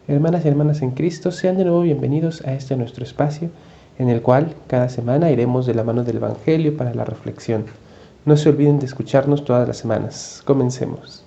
Hermanas y hermanas en Cristo, sean de nuevo bienvenidos a este nuestro espacio, en el cual cada semana iremos de la mano del Evangelio para la reflexión. No se olviden de escucharnos todas las semanas. Comencemos.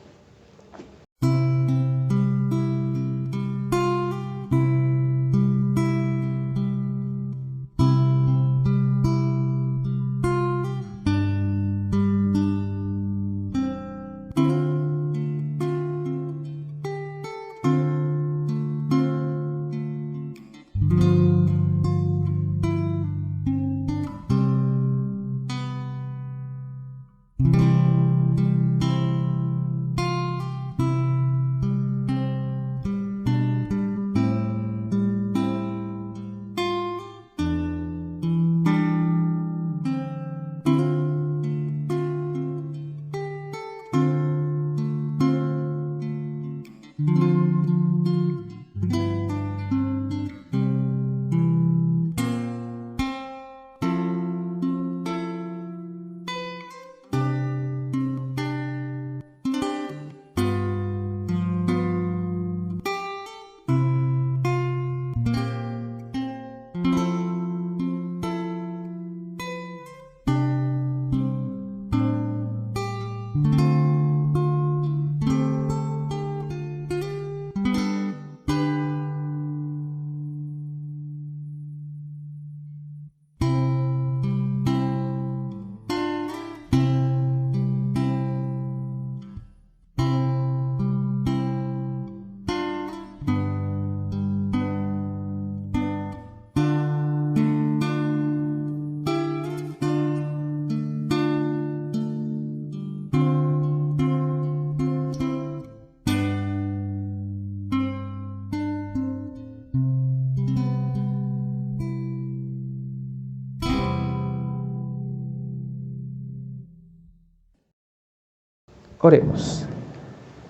Oremos.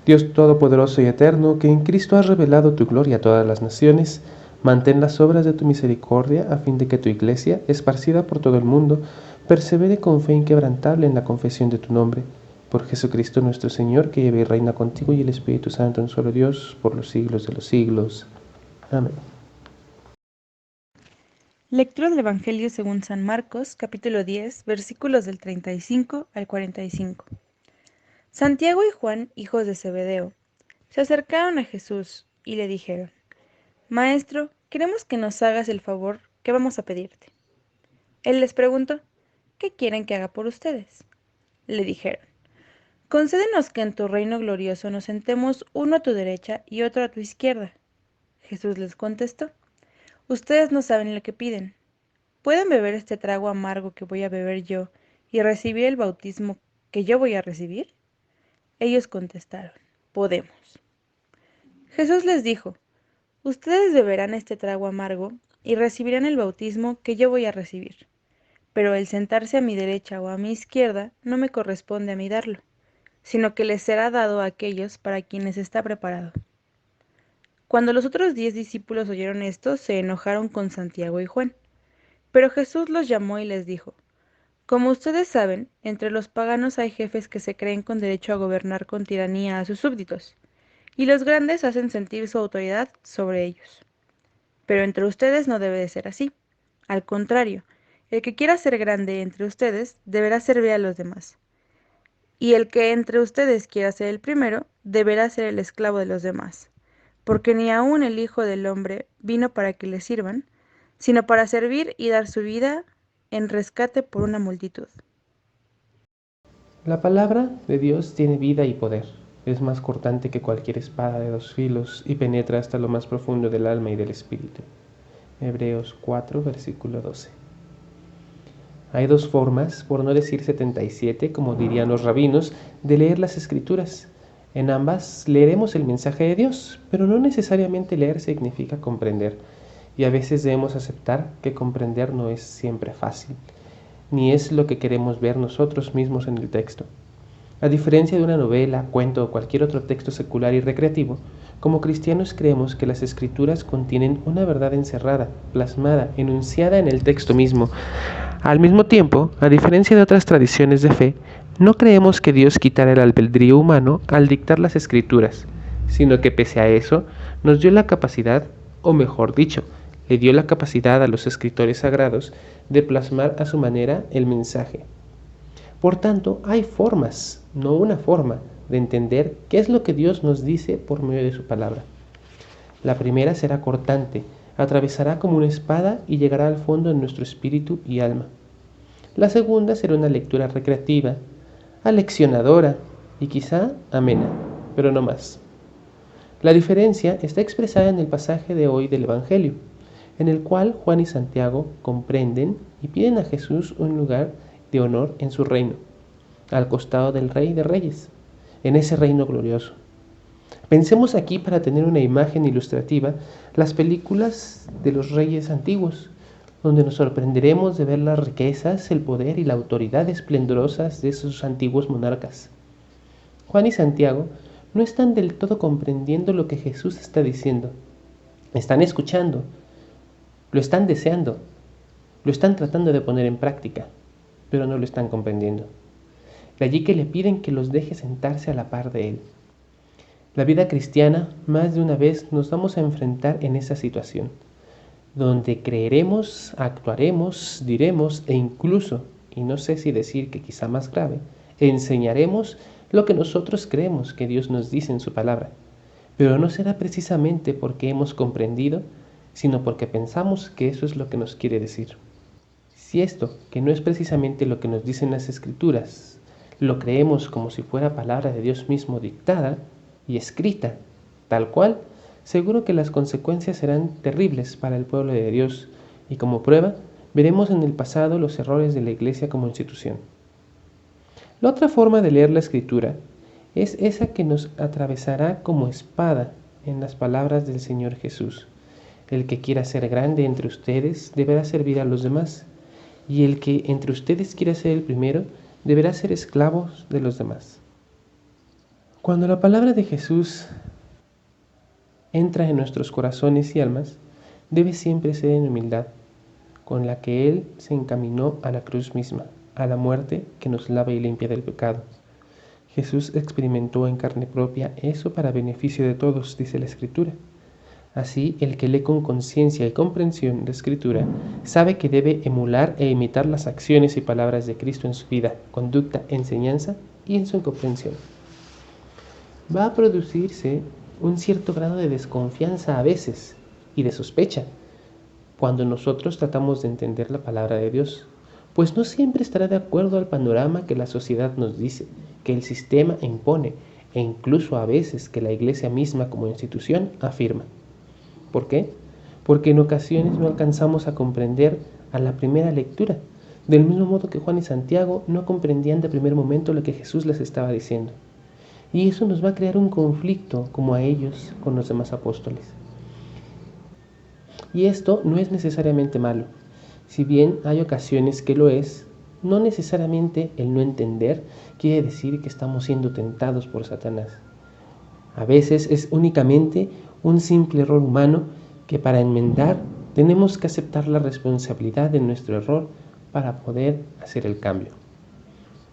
Dios Todopoderoso y Eterno, que en Cristo has revelado tu gloria a todas las naciones, mantén las obras de tu misericordia a fin de que tu Iglesia, esparcida por todo el mundo, persevere con fe inquebrantable en la confesión de tu nombre. Por Jesucristo nuestro Señor, que vive y reina contigo y el Espíritu Santo, un solo Dios, por los siglos de los siglos. Amén. Lectura del Evangelio según San Marcos, capítulo 10, versículos del 35 al 45. Santiago y Juan, hijos de Zebedeo, se acercaron a Jesús y le dijeron: Maestro, queremos que nos hagas el favor que vamos a pedirte. Él les preguntó: ¿Qué quieren que haga por ustedes? Le dijeron: Concédenos que en tu reino glorioso nos sentemos uno a tu derecha y otro a tu izquierda. Jesús les contestó: Ustedes no saben lo que piden. ¿Pueden beber este trago amargo que voy a beber yo y recibir el bautismo que yo voy a recibir? Ellos contestaron: Podemos. Jesús les dijo: Ustedes beberán este trago amargo y recibirán el bautismo que yo voy a recibir, pero el sentarse a mi derecha o a mi izquierda no me corresponde a mí darlo, sino que les será dado a aquellos para quienes está preparado. Cuando los otros 10 discípulos oyeron esto, se enojaron con Santiago y Juan. Pero Jesús los llamó y les dijo: Como ustedes saben, entre los paganos hay jefes que se creen con derecho a gobernar con tiranía a sus súbditos, y los grandes hacen sentir su autoridad sobre ellos. Pero entre ustedes no debe de ser así. Al contrario, el que quiera ser grande entre ustedes deberá servir a los demás. Y el que entre ustedes quiera ser el primero, deberá ser el esclavo de los demás. Porque ni aun el Hijo del Hombre vino para que le sirvan, sino para servir y dar su vida en rescate por una multitud. La palabra de Dios tiene vida y poder. Es más cortante que cualquier espada de 2 filos y penetra hasta lo más profundo del alma y del espíritu. Hebreos 4, versículo 12. Hay 2 formas, por no decir 77, como dirían los rabinos, de leer las Escrituras. En ambas leeremos el mensaje de Dios, pero no necesariamente leer significa comprender. Y a veces debemos aceptar que comprender no es siempre fácil, ni es lo que queremos ver nosotros mismos en el texto. A diferencia de una novela, cuento o cualquier otro texto secular y recreativo, como cristianos creemos que las Escrituras contienen una verdad encerrada, plasmada, enunciada en el texto mismo. Al mismo tiempo, a diferencia de otras tradiciones de fe, no creemos que Dios quitara el albedrío humano al dictar las Escrituras, sino que pese a eso nos dio la capacidad, o mejor dicho, le dio la capacidad a los escritores sagrados de plasmar a su manera el mensaje. Por tanto, hay formas, no una forma, de entender qué es lo que Dios nos dice por medio de su palabra. La primera será cortante, atravesará como una espada y llegará al fondo de nuestro espíritu y alma. La segunda será una lectura recreativa, aleccionadora y quizá amena, pero no más. La diferencia está expresada en el pasaje de hoy del Evangelio, en el cual Juan y Santiago comprenden y piden a Jesús un lugar de honor en su reino, al costado del Rey de Reyes, en ese reino glorioso. Pensemos aquí, para tener una imagen ilustrativa, las películas de los reyes antiguos, donde nos sorprenderemos de ver las riquezas, el poder y la autoridad esplendorosas de esos antiguos monarcas. Juan y Santiago no están del todo comprendiendo lo que Jesús está diciendo. Están escuchando, lo están deseando, lo están tratando de poner en práctica, pero no lo están comprendiendo. De allí que le piden que los deje sentarse a la par de él. La vida cristiana, más de una vez nos vamos a enfrentar en esa situación, donde creeremos, actuaremos, diremos e incluso, y no sé si decir que quizá más grave, enseñaremos lo que nosotros creemos que Dios nos dice en su palabra, pero no será precisamente porque hemos comprendido, sino porque pensamos que eso es lo que nos quiere decir. Si esto, que no es precisamente lo que nos dicen las Escrituras, lo creemos como si fuera palabra de Dios mismo dictada y escrita, tal cual, seguro que las consecuencias serán terribles para el pueblo de Dios, y como prueba, veremos en el pasado los errores de la Iglesia como institución. La otra forma de leer la Escritura es esa que nos atravesará como espada en las palabras del Señor Jesús. El que quiera ser grande entre ustedes deberá servir a los demás, y el que entre ustedes quiera ser el primero deberá ser esclavo de los demás. Cuando la palabra de Jesús entra en nuestros corazones y almas, debe siempre ser en humildad, con la que Él se encaminó a la cruz misma, a la muerte que nos lava y limpia del pecado. Jesús experimentó en carne propia eso para beneficio de todos, dice la Escritura. Así, el que lee con conciencia y comprensión la Escritura sabe que debe emular e imitar las acciones y palabras de Cristo en su vida, conducta, enseñanza y en su comprensión. Va a producirse un cierto grado de desconfianza a veces y de sospecha cuando nosotros tratamos de entender la palabra de Dios, pues no siempre estará de acuerdo al panorama que la sociedad nos dice, que el sistema impone e incluso a veces que la Iglesia misma como institución afirma. ¿Por qué? Porque en ocasiones no alcanzamos a comprender a la primera lectura, del mismo modo que Juan y Santiago no comprendían de primer momento lo que Jesús les estaba diciendo. Y eso nos va a crear un conflicto, como a ellos, con los demás apóstoles. Y esto no es necesariamente malo. Si bien hay ocasiones que lo es, no necesariamente el no entender quiere decir que estamos siendo tentados por Satanás. A veces es únicamente un simple error humano que para enmendar tenemos que aceptar la responsabilidad de nuestro error para poder hacer el cambio.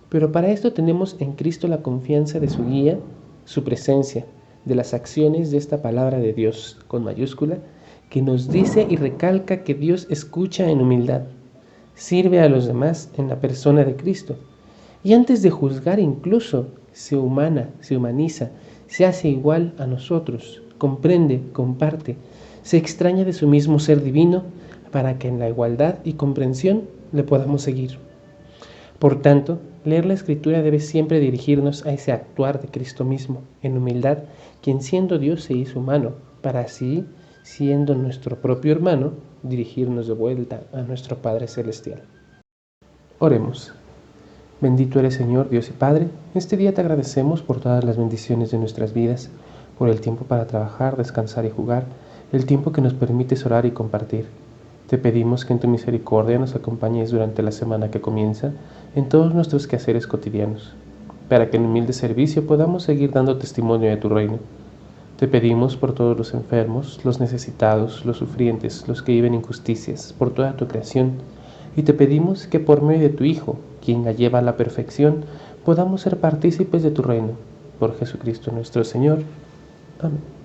Pero para esto tenemos en Cristo la confianza de su guía, su presencia, de las acciones de esta palabra de Dios con mayúscula, que nos dice y recalca que Dios escucha en humildad, sirve a los demás en la persona de Cristo, y antes de juzgar incluso se humaniza, se hace igual a nosotros, comprende, comparte, se extraña de su mismo ser divino para que en la igualdad y comprensión le podamos seguir. Por tanto, leer la Escritura debe siempre dirigirnos a ese actuar de Cristo mismo, en humildad, quien siendo Dios se hizo humano, para así, siendo nuestro propio hermano, dirigirnos de vuelta a nuestro Padre Celestial. Oremos. Bendito eres, Señor, Dios y Padre. Este día te agradecemos por todas las bendiciones de nuestras vidas, por el tiempo para trabajar, descansar y jugar, el tiempo que nos permites orar y compartir. Te pedimos que en tu misericordia nos acompañes durante la semana que comienza en todos nuestros quehaceres cotidianos, para que en humilde servicio podamos seguir dando testimonio de tu reino. Te pedimos por todos los enfermos, los necesitados, los sufrientes, los que viven injusticias, por toda tu creación, y te pedimos que por medio de tu Hijo, quien la lleva a la perfección, podamos ser partícipes de tu reino. Por Jesucristo nuestro Señor. Amén.